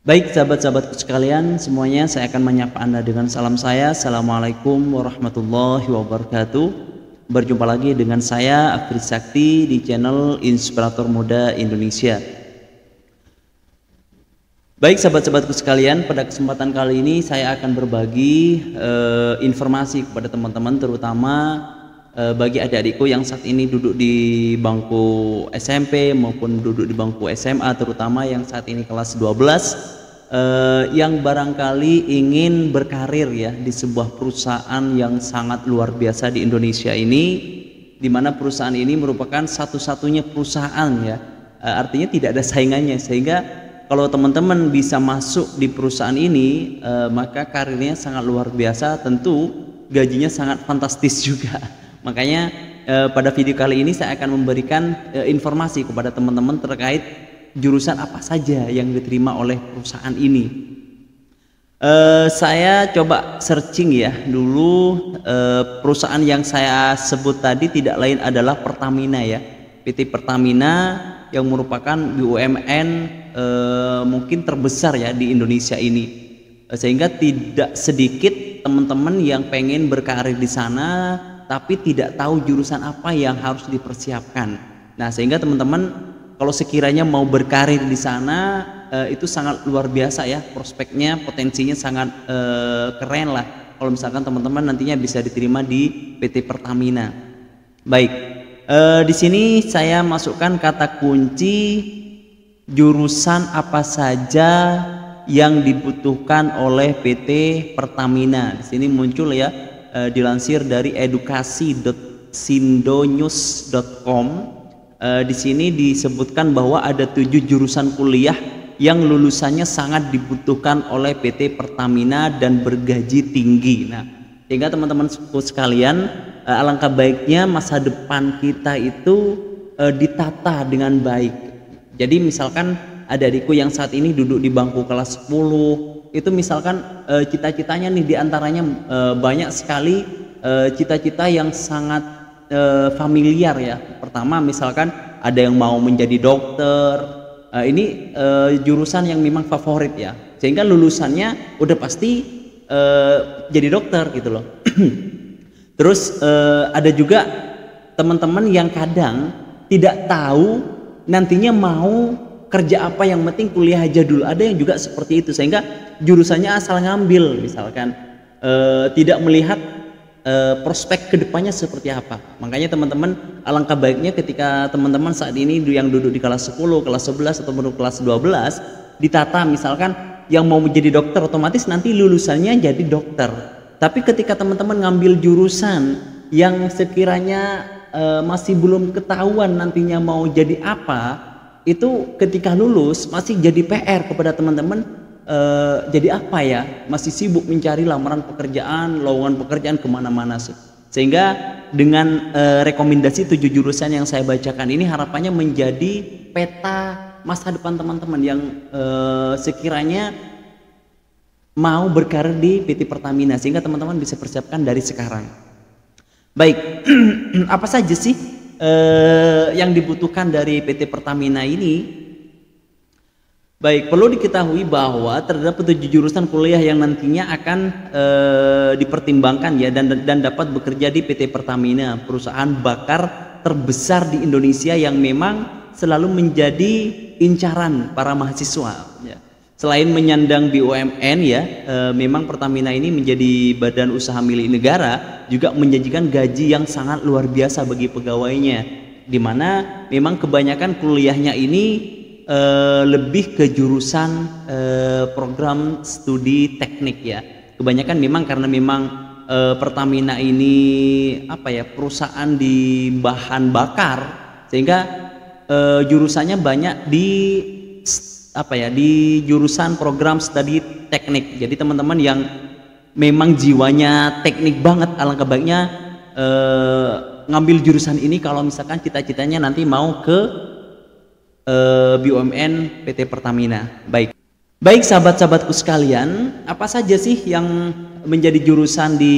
Baik sahabat-sahabatku sekalian, semuanya saya akan menyapa Anda dengan salam saya. Assalamualaikum warahmatullahi wabarakatuh. Berjumpa lagi dengan saya Afri Sakti di channel Inspirator Muda Indonesia. Baik sahabat-sahabatku sekalian, pada kesempatan kali ini saya akan berbagi informasi kepada teman-teman, terutama bagi adik-adikku yang saat ini duduk di bangku SMP maupun duduk di bangku SMA, terutama yang saat ini kelas 12, yang barangkali ingin berkarir ya di sebuah perusahaan yang sangat luar biasa di Indonesia ini, di mana perusahaan ini merupakan satu-satunya perusahaan ya, artinya tidak ada saingannya, sehingga kalau teman-teman bisa masuk di perusahaan ini, maka karirnya sangat luar biasa, tentu gajinya sangat fantastis juga. Makanya pada video kali ini saya akan memberikan informasi kepada teman-teman terkait jurusan apa saja yang diterima oleh perusahaan ini. Saya coba searching ya dulu, perusahaan yang saya sebut tadi tidak lain adalah Pertamina ya, PT Pertamina yang merupakan BUMN mungkin terbesar ya di Indonesia ini, sehingga tidak sedikit teman-teman yang pengen berkarir di sana tapi tidak tahu jurusan apa yang harus dipersiapkan. Nah, sehingga teman-teman kalau sekiranya mau berkarir di sana, itu sangat luar biasa ya, prospeknya, potensinya sangat keren lah kalau misalkan teman-teman nantinya bisa diterima di PT Pertamina. Baik, di sini saya masukkan kata kunci jurusan apa saja yang dibutuhkan oleh PT Pertamina. Di sini muncul ya, dilansir dari edukasi.sindonews.com. Di sini disebutkan bahwa ada 7 jurusan kuliah yang lulusannya sangat dibutuhkan oleh PT Pertamina dan bergaji tinggi. Nah, sehingga teman-teman sekalian, alangkah baiknya masa depan kita itu ditata dengan baik. Jadi misalkan adik-adikku yang saat ini duduk di bangku kelas 10, itu misalkan cita-citanya nih diantaranya banyak sekali cita-cita yang sangat familiar ya. Pertama misalkan ada yang mau menjadi dokter, ini jurusan yang memang favorit ya, sehingga lulusannya udah pasti jadi dokter gitu loh. Terus ada juga teman-teman yang kadang tidak tahu nantinya mau kerja apa, yang penting kuliah aja dulu. Ada yang juga seperti itu, sehingga jurusannya asal ngambil, misalkan tidak melihat prospek kedepannya seperti apa. Makanya teman-teman, alangkah baiknya ketika teman-teman saat ini yang duduk di kelas 10, kelas 11 atau kelas 12 ditata, misalkan yang mau menjadi dokter otomatis nanti lulusannya jadi dokter. Tapi ketika teman-teman ngambil jurusan yang sekiranya masih belum ketahuan nantinya mau jadi apa, itu ketika lulus masih jadi PR kepada teman-teman, jadi apa ya, masih sibuk mencari lamaran pekerjaan, lowongan pekerjaan kemana-mana. Sehingga dengan rekomendasi 7 jurusan yang saya bacakan ini, harapannya menjadi peta masa depan teman-teman yang sekiranya mau berkarir di PT Pertamina, sehingga teman-teman bisa persiapkan dari sekarang. Baik, apa saja sih yang dibutuhkan dari PT Pertamina ini? Baik, perlu diketahui bahwa terdapat 7 jurusan kuliah yang nantinya akan dipertimbangkan ya, dan dapat bekerja di PT Pertamina, perusahaan bakar terbesar di Indonesia yang memang selalu menjadi incaran para mahasiswa ya. Selain menyandang BUMN ya, memang Pertamina ini menjadi badan usaha milik negara, juga menjanjikan gaji yang sangat luar biasa bagi pegawainya, dimana memang kebanyakan kuliahnya ini lebih ke jurusan program studi teknik ya. Kebanyakan memang karena memang Pertamina ini apa ya, perusahaan di bahan bakar, sehingga jurusannya banyak di apa ya, di jurusan program studi teknik. Jadi teman-teman yang memang jiwanya teknik banget, alangkah baiknya ngambil jurusan ini kalau misalkan cita-citanya nanti mau ke BUMN PT Pertamina. Baik sahabat-sahabatku sekalian, apa saja sih yang menjadi jurusan di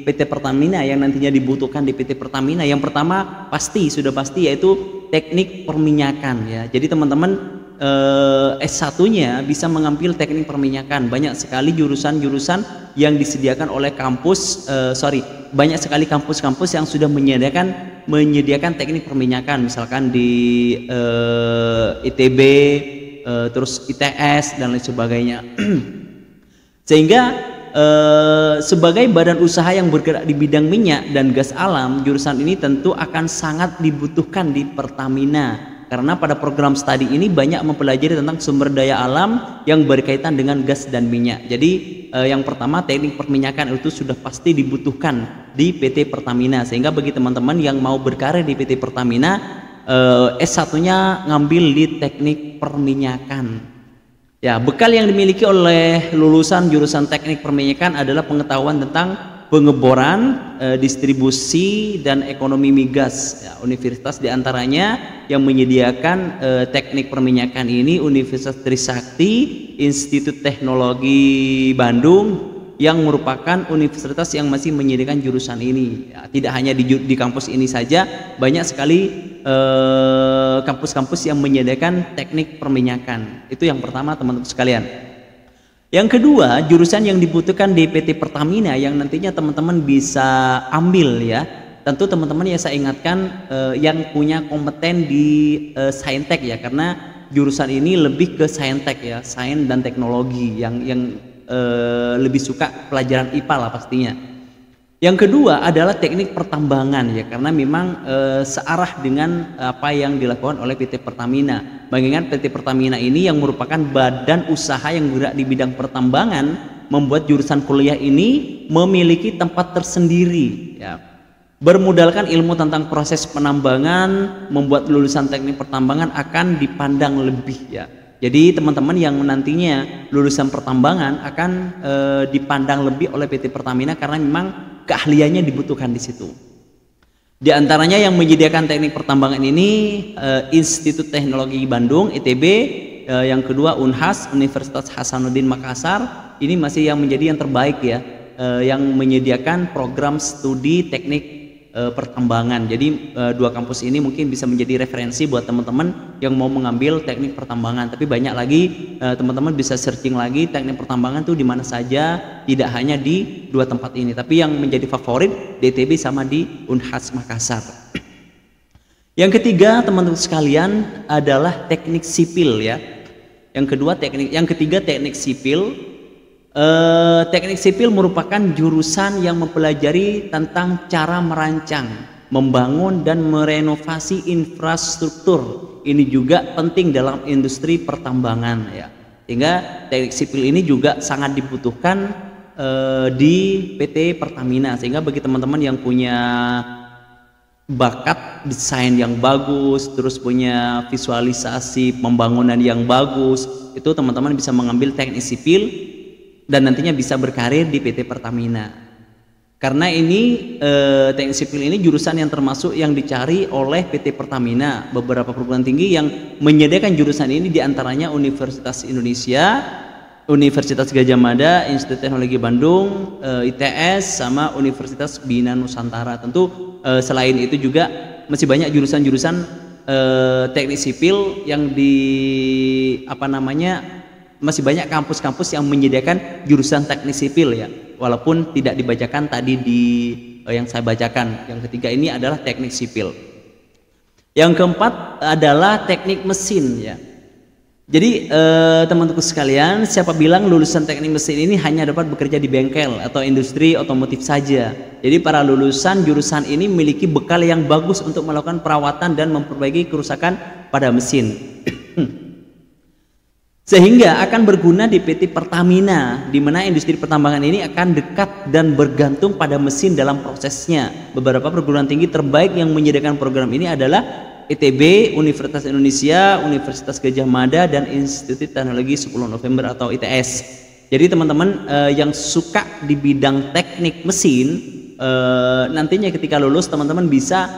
PT Pertamina yang nantinya dibutuhkan di PT Pertamina? Yang pertama sudah pasti yaitu teknik perminyakan ya. Jadi teman-teman S1-nya bisa mengambil teknik perminyakan. Banyak sekali jurusan-jurusan yang disediakan oleh kampus, banyak sekali kampus-kampus yang sudah menyediakan teknik perminyakan, misalkan di ITB, terus ITS dan lain sebagainya. Sehingga sebagai badan usaha yang bergerak di bidang minyak dan gas alam, jurusan ini tentu akan sangat dibutuhkan di Pertamina. Karena pada program studi ini banyak mempelajari tentang sumber daya alam yang berkaitan dengan gas dan minyak. Jadi yang pertama teknik perminyakan itu sudah pasti dibutuhkan di PT Pertamina. Sehingga bagi teman-teman yang mau berkarir di PT Pertamina, S1-nya ngambil di teknik perminyakan. Ya, bekal yang dimiliki oleh lulusan jurusan teknik perminyakan adalah pengetahuan tentang pengeboran, distribusi dan ekonomi migas. Ya, universitas diantaranya yang menyediakan teknik perminyakan ini Universitas Trisakti, Institut Teknologi Bandung, yang merupakan universitas yang masih menyediakan jurusan ini. Ya, tidak hanya di kampus ini saja, banyak sekali kampus-kampus yang menyediakan teknik perminyakan. Itu yang pertama, teman-teman sekalian. Yang kedua, jurusan yang dibutuhkan di PT Pertamina yang nantinya teman-teman bisa ambil ya. Tentu teman-teman ya saya ingatkan yang punya kompeten di saintek ya, karena jurusan ini lebih ke saintek ya, sains dan teknologi yang lebih suka pelajaran IPA lah pastinya. Yang kedua adalah teknik pertambangan ya, karena memang searah dengan apa yang dilakukan oleh PT Pertamina. Mengingat PT Pertamina ini yang merupakan badan usaha yang bergerak di bidang pertambangan, membuat jurusan kuliah ini memiliki tempat tersendiri ya. Bermodalkan ilmu tentang proses penambangan, membuat lulusan teknik pertambangan akan dipandang lebih ya. Jadi teman-teman yang nantinya lulusan pertambangan akan dipandang lebih oleh PT Pertamina karena memang keahliannya dibutuhkan di situ. Di antaranya yang menyediakan teknik pertambangan ini Institut Teknologi Bandung (ITB), yang kedua Unhas Universitas Hasanuddin Makassar. Ini masih yang menjadi yang terbaik ya, yang menyediakan program studi teknik pertambangan. Jadi dua kampus ini mungkin bisa menjadi referensi buat teman-teman yang mau mengambil teknik pertambangan. Tapi banyak lagi teman-teman bisa searching lagi teknik pertambangan tuh di mana saja, tidak hanya di dua tempat ini. Tapi yang menjadi favorit di ITB sama di Unhas Makassar. Yang ketiga teman-teman sekalian adalah teknik sipil ya. Yang ketiga teknik sipil. Teknik sipil merupakan jurusan yang mempelajari tentang cara merancang, membangun dan merenovasi infrastruktur. Ini juga penting dalam industri pertambangan ya. Sehingga teknik sipil ini juga sangat dibutuhkan di PT Pertamina. Sehingga bagi teman-teman yang punya bakat desain yang bagus, terus punya visualisasi pembangunan yang bagus, itu teman-teman bisa mengambil teknik sipil dan nantinya bisa berkarir di PT Pertamina. Karena ini teknik sipil ini jurusan yang termasuk yang dicari oleh PT Pertamina. Beberapa perguruan tinggi yang menyediakan jurusan ini diantaranya Universitas Indonesia, Universitas Gadjah Mada, Institut Teknologi Bandung, ITS, sama Universitas Bina Nusantara. Tentu selain itu juga masih banyak jurusan-jurusan teknik sipil yang masih banyak kampus-kampus yang menyediakan jurusan teknik sipil ya, walaupun tidak dibacakan tadi di yang saya bacakan. Yang ketiga ini adalah teknik sipil. Yang keempat adalah teknik mesin ya. Jadi teman-teman sekalian, siapa bilang lulusan teknik mesin ini hanya dapat bekerja di bengkel atau industri otomotif saja. Jadi para lulusan jurusan ini memiliki bekal yang bagus untuk melakukan perawatan dan memperbaiki kerusakan pada mesin. Sehingga akan berguna di PT Pertamina, di mana industri pertambangan ini akan dekat dan bergantung pada mesin dalam prosesnya. Beberapa perguruan tinggi terbaik yang menyediakan program ini adalah ITB, Universitas Indonesia, Universitas Gadjah Mada, dan Institut Teknologi 10 November atau ITS. Jadi teman-teman yang suka di bidang teknik mesin, nantinya ketika lulus teman-teman bisa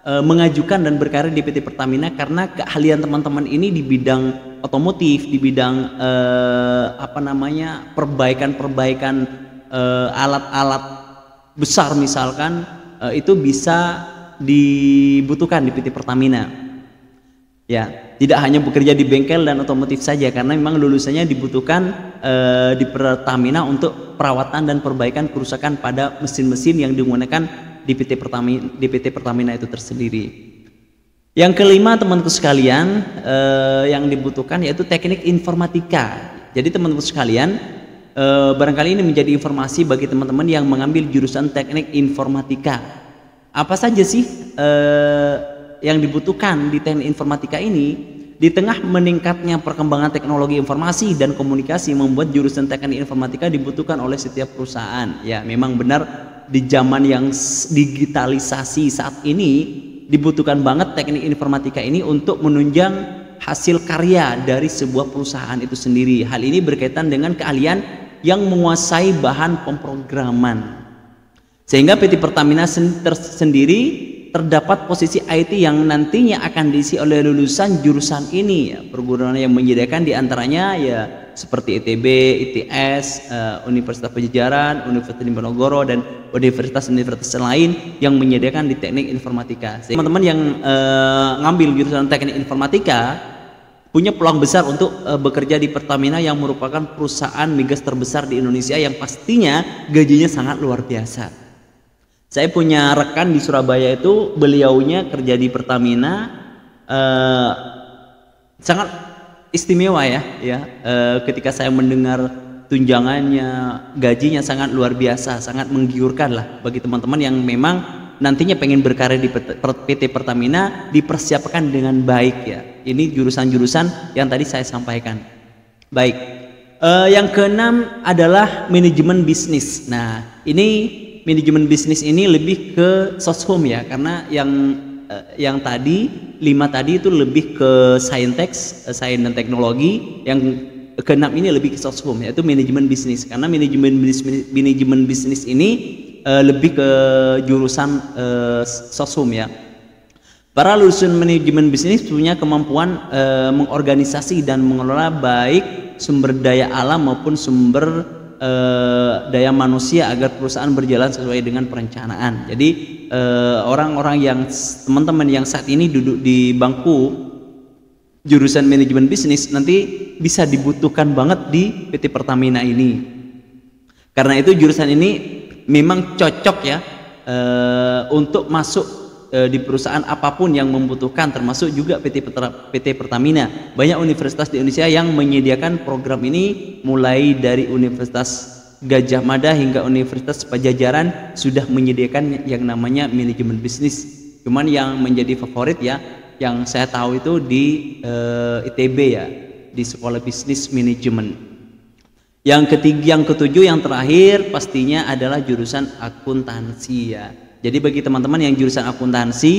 mengajukan dan berkarir di PT Pertamina karena keahlian teman-teman ini di bidang otomotif, di bidang perbaikan alat-alat besar misalkan, itu bisa dibutuhkan di PT Pertamina. Ya, tidak hanya bekerja di bengkel dan otomotif saja, karena memang lulusannya dibutuhkan di Pertamina untuk perawatan dan perbaikan kerusakan pada mesin-mesin yang digunakan di PT Pertamina itu tersendiri. Yang kelima, teman-teman sekalian, yang dibutuhkan yaitu teknik informatika. Jadi teman-teman sekalian, barangkali ini menjadi informasi bagi teman-teman yang mengambil jurusan teknik informatika. Apa saja sih yang dibutuhkan di teknik informatika ini? Di tengah meningkatnya perkembangan teknologi informasi dan komunikasi membuat jurusan teknik informatika dibutuhkan oleh setiap perusahaan. Ya, memang benar di zaman yang digitalisasi saat ini dibutuhkan banget teknik informatika ini untuk menunjang hasil karya dari sebuah perusahaan itu sendiri. Hal ini berkaitan dengan keahlian yang menguasai bahan pemrograman. Sehingga PT Pertamina sendiri terdapat posisi IT yang nantinya akan diisi oleh lulusan jurusan ini, ya. Perguruan yang menyediakan diantaranya ya seperti ITB, ITS, Universitas Pajajaran, Universitas Diponegoro, dan universitas-universitas lain yang menyediakan di teknik informatika. Teman-teman yang ngambil jurusan teknik informatika punya peluang besar untuk bekerja di Pertamina yang merupakan perusahaan migas terbesar di Indonesia yang pastinya gajinya sangat luar biasa. Saya punya rekan di Surabaya itu, beliaunya kerja di Pertamina, sangat istimewa ya. Ketika saya mendengar tunjangannya, gajinya sangat luar biasa, sangat menggiurkan lah bagi teman-teman yang memang nantinya pengen berkarir di PT Pertamina, dipersiapkan dengan baik ya. Ini jurusan-jurusan yang tadi saya sampaikan. Baik, yang keenam adalah manajemen bisnis. Nah, ini manajemen bisnis ini lebih ke soshum ya, karena yang tadi 5 tadi itu lebih ke sains dan teknologi, yang keenam ini lebih ke soshum, yaitu manajemen bisnis. Karena manajemen bisnis ini lebih ke jurusan soshum ya. Para lulusan manajemen bisnis punya kemampuan mengorganisasi dan mengelola baik sumber daya alam maupun sumber daya manusia agar perusahaan berjalan sesuai dengan perencanaan. Jadi orang-orang yang teman-teman yang saat ini duduk di bangku jurusan manajemen bisnis nanti bisa dibutuhkan banget di PT Pertamina ini. Karena itu jurusan ini memang cocok ya untuk masuk di perusahaan apapun yang membutuhkan, termasuk juga PT Pertamina. Banyak universitas di Indonesia yang menyediakan program ini, mulai dari Universitas Gajah Mada hingga Universitas Pajajaran sudah menyediakan yang namanya manajemen bisnis. Cuman yang menjadi favorit ya, yang saya tahu itu di ITB ya, di Sekolah Bisnis Manajemen. Yang ketiga, yang ketujuh, yang terakhir pastinya adalah jurusan akuntansi ya. Jadi bagi teman-teman yang jurusan akuntansi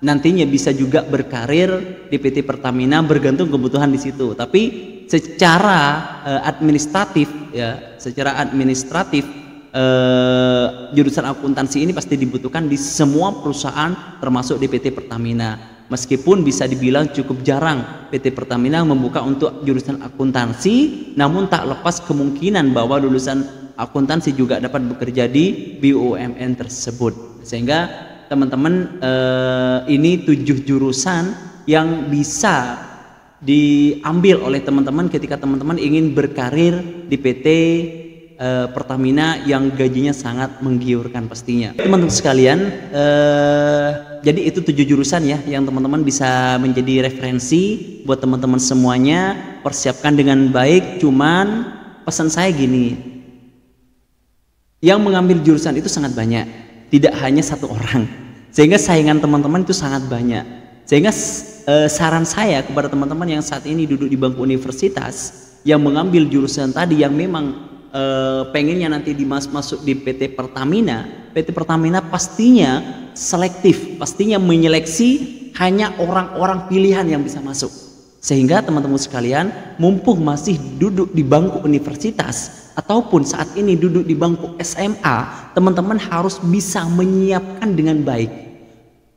nantinya bisa juga berkarir di PT Pertamina, bergantung kebutuhan di situ. Tapi secara administratif jurusan akuntansi ini pasti dibutuhkan di semua perusahaan termasuk di PT Pertamina. Meskipun bisa dibilang cukup jarang PT Pertamina membuka untuk jurusan akuntansi, namun tak lepas kemungkinan bahwa lulusan akuntansi juga dapat bekerja di BUMN tersebut. Sehingga teman-teman, ini 7 jurusan yang bisa diambil oleh teman-teman ketika teman-teman ingin berkarir di PT Pertamina yang gajinya sangat menggiurkan pastinya. Teman-teman sekalian, jadi itu 7 jurusan ya yang teman-teman bisa menjadi referensi buat teman-teman semuanya. Persiapkan dengan baik. Cuman pesan saya gini, yang mengambil jurusan itu sangat banyak, tidak hanya 1 orang, sehingga saingan teman-teman itu sangat banyak. Sehingga saran saya kepada teman-teman yang saat ini duduk di bangku universitas yang mengambil jurusan tadi, yang memang pengennya nanti masuk di PT Pertamina pastinya selektif, pastinya menyeleksi hanya orang-orang pilihan yang bisa masuk. Sehingga teman-teman sekalian, mumpung masih duduk di bangku universitas ataupun saat ini duduk di bangku SMA, teman-teman harus bisa menyiapkan dengan baik,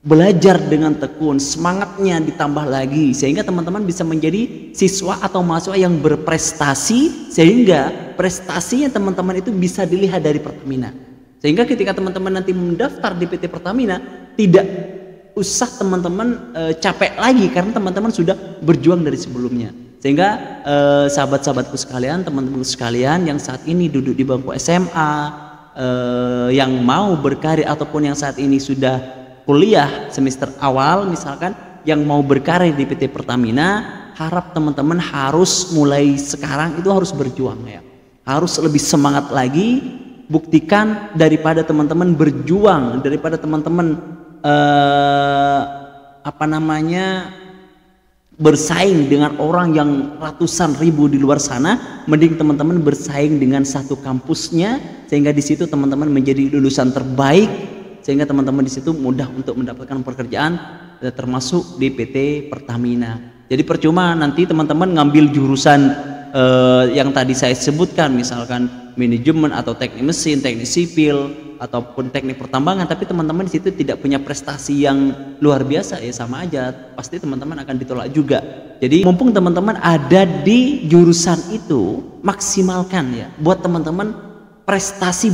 belajar dengan tekun, semangatnya ditambah lagi, sehingga teman-teman bisa menjadi siswa atau mahasiswa yang berprestasi, sehingga prestasinya teman-teman itu bisa dilihat dari Pertamina. Sehingga ketika teman-teman nanti mendaftar di PT Pertamina, tidak usah teman-teman capek lagi karena teman-teman sudah berjuang dari sebelumnya. Sehingga sahabat-sahabatku sekalian, teman-teman sekalian yang saat ini duduk di bangku SMA, yang mau berkarir ataupun yang saat ini sudah kuliah semester awal misalkan, yang mau berkarir di PT Pertamina, harap teman-teman harus mulai sekarang itu harus berjuang ya. Harus lebih semangat lagi, buktikan daripada teman-teman berjuang, daripada teman-teman bersaing dengan orang yang ratusan ribu di luar sana, mending teman-teman bersaing dengan satu kampusnya, sehingga di situ teman-teman menjadi lulusan terbaik, sehingga teman-teman di situ mudah untuk mendapatkan pekerjaan, termasuk di PT Pertamina. Jadi percuma nanti teman-teman ngambil jurusan yang tadi saya sebutkan, misalkan manajemen atau teknik mesin, teknik sipil ataupun teknik pertambangan, tapi teman-teman di situ tidak punya prestasi yang luar biasa, ya sama aja, pasti teman-teman akan ditolak juga. Jadi mumpung teman-teman ada di jurusan itu, maksimalkan ya, buat teman-teman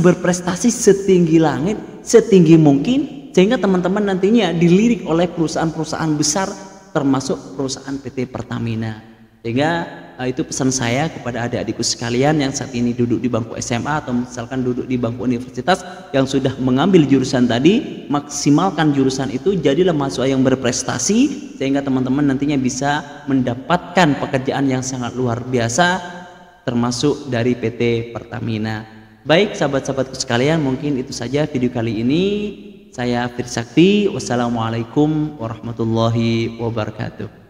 berprestasi setinggi langit, setinggi mungkin, sehingga teman-teman nantinya dilirik oleh perusahaan-perusahaan besar, termasuk perusahaan PT Pertamina. Sehingga itu pesan saya kepada adik-adikku sekalian yang saat ini duduk di bangku SMA atau misalkan duduk di bangku universitas yang sudah mengambil jurusan tadi, maksimalkan jurusan itu, jadilah mahasiswa yang berprestasi sehingga teman-teman nantinya bisa mendapatkan pekerjaan yang sangat luar biasa, termasuk dari PT Pertamina. Baik sahabat-sahabatku sekalian, mungkin itu saja video kali ini. Saya Firsakti, wassalamualaikum warahmatullahi wabarakatuh.